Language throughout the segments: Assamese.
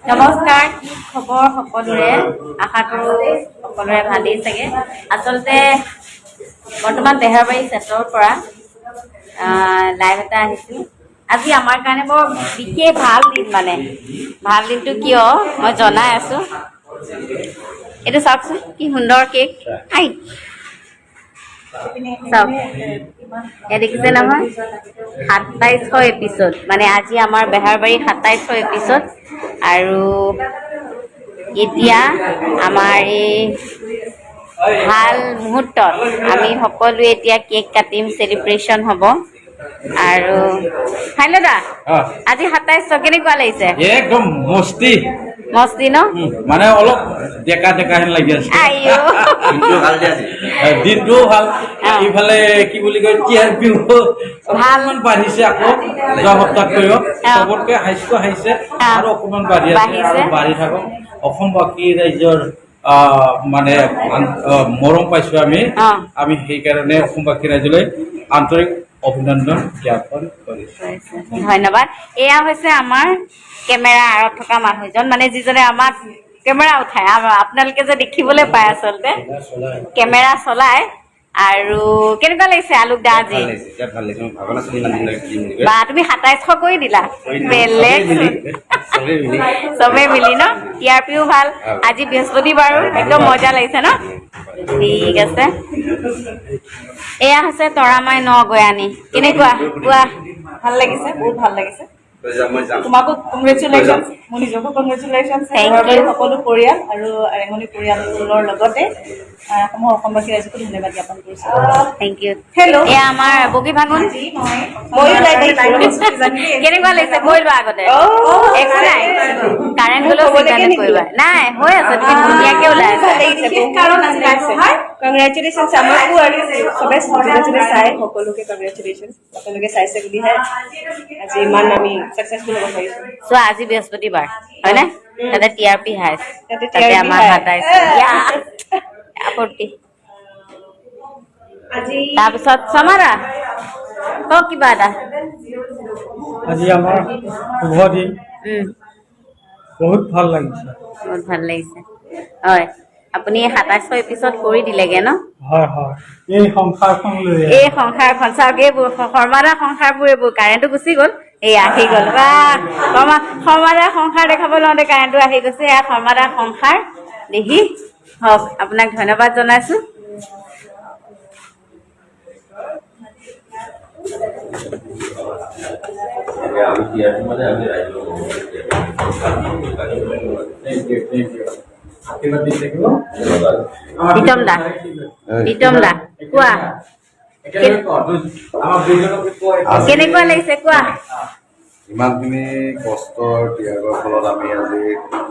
নমস্কাৰ, কি খবৰ সকলোৰে? আশা কৰোঁ সকলোৰে ভালেই চাগে। আচলতে বৰ্তমান বেহাৰবাৰী চেটৰ পৰা লাইভ এটা আহিছিল। আজি আমাৰ কাৰণে বৰ বিশেষ ভাল দিন, মানে ভাল দিনটো কিয় মই জনাই আছোঁ। এইটো চাওকচোন, কি সুন্দৰ কেক। আই চাওক, এয়া দেখিছে নহয়, 2700 এপিছড, মানে আজি আমাৰ বেহাৰবাৰী 2700 এপিছড। আৰু এতিয়া আমাৰ এই ভাল মুহূৰ্তত আমি সকলোৱে এতিয়া কেক কাটিম, চেলিব্ৰেশ্যন হ'ব। আৰু ফাইনদা, আজি 2700 কেনেকুৱা লাগিছে? একদম মস্তি মস্তি ন? মানে অলপ ডেকা ডেকা হেন লাগি আছে। দিনটোও ভাল, ইফালে কি বুলি কয় TRP অকণমান বাঢ়িছে, আকৌ যোৱা সপ্তাহতকৈও চবতকৈ হাইচটো আহিছে আৰু অকণমান বাঢ়ি আছে আৰু বাঢ়ি থাকক। অসমবাসী ৰাইজৰ মানে মৰম পাইছো আমি সেইকাৰণে অসমবাসী ৰাইজলৈ আন্তৰিক অভিনন্দন জ্ঞাপন কৰিছো। ধন্যবাদ। এয়া হৈছে আমাৰ কেমেৰা আঁৰত থকা মানুহজন, মানে যিজনে আমাক কেমেৰা উঠায়। আপোনালোকে যে দেখিবলৈ পায়, আচলতে কেমেৰা চলায়। আৰু কেনেকুৱা লাগিছে আলোক দা আজি? বা তুমি 2700 কৰি দিলা, বেলেগ চবেই মিলি ন? TRPও ভাল। আজি বৃহস্পতিবাৰো একদম মজা লাগিছে ন? ঠিক আছে। এয়া হৈছে তৰামাই নগয়ানী। কেনেকুৱা কোৱা? ভাল লাগিছে, বহুত ভাল লাগিছে। তোমাকো কংগ্ৰেচুলেশ্যন, মোৰ নিজকো কংগ্ৰেচুলেশ্যন। সকলো পৰিয়াল আৰু ৰেঙনি পৰিয়ালৰ লগতে অসমবাসী ৰাইজকো ধন্যবাদ জ্ঞাপন কৰিছোঁ। Thank U. হেল্ল', এয়া আমাৰ বগী ভাঙোন। কেনেকুৱা লাগিছে? কৈ লোৱা আগতে। কাৰেণ্ট গ'লেও চিন্তা নকৰিবা। নাই, হৈ আছে, তুমি ধুনীয়াকৈ ওলাই আছা। কংগ্ৰেচুলেশ্যন আমাকো, আৰু চবে যোনে চাই সকলোকে কংগ্ৰেচুলেশ্যন। আপোনালোকে চাইছে বুলিহে আজি ইমান আমি ছাকচেছফুল হ'ব পাৰিছোঁ। চোৱা, আজি বৃহস্পতিবাৰ হয়নে? তাতে TRP হাইছ, তাতে আমাৰ 2700 আপত্তি। তাৰপিছত চমাৰা কওক কিবা এটা। আজি আমাৰ শুভ দিন, বহুত ভাল লাগিছে। বহুত ভাল লাগিছে, হয়। আপুনি 2700 এপিছড কৰি দিলেগে ন? হয় হয়, এই সংসাৰখন চাওক, এইবোৰ শৰ্মাদাৰ সংসাৰবোৰ, এইবোৰ কাৰেণ্টটো গুচি গ'ল, এই আহি গ'ল। বা শৰ্মাদাৰ সংসাৰ দেখাব লওঁতে কাৰেণ্টটো আহি গৈছে। এয়া শৰ্মাদাৰ সংসাৰ দেখি হওক, আপোনাক ধন্যবাদ জনাইছোঁ। প্ৰীতম দা কোৱা, কেনেকুৱা লাগিছে কোৱা? ইমানখিনি কষ্টৰ ত্যাগৰ ফলত আমি আজি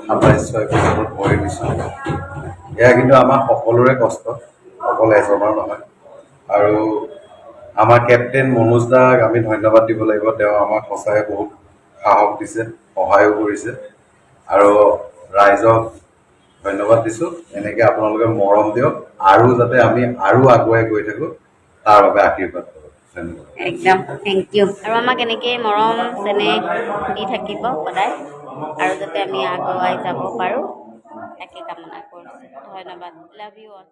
2700 এপিছডত ভৰি দিছোঁ। এয়া কিন্তু আমাৰ সকলোৰে কষ্ট, অকল এজনৰ নহয়। আৰু আমাৰ কেপ্টেইন মনোজ দাক আমি ধন্যবাদ দিব লাগিব। তেওঁ আমাক সঁচাকৈ বহুত সাহস দিছে, সহায়ো কৰিছে। আৰু ৰাইজক ধন্যবাদ দিছোঁ। এনেকৈ আপোনালোকে মৰম দিয়ক, আৰু যাতে আমি আৰু আগুৱাই গৈ থাকোঁ, তাৰ বাবে আশীৰ্বাদ কৰক। ধন্যবাদ। একদম থেংক ইউ। আৰু আমাক এনেকৈ মৰম চেনেহ দি থাকিব সদায়, আৰু যাতে আমি আগুৱাই যাব পাৰোঁ, তাকে কামনা কৰিছোঁ। ধন্যবাদ। Love you all.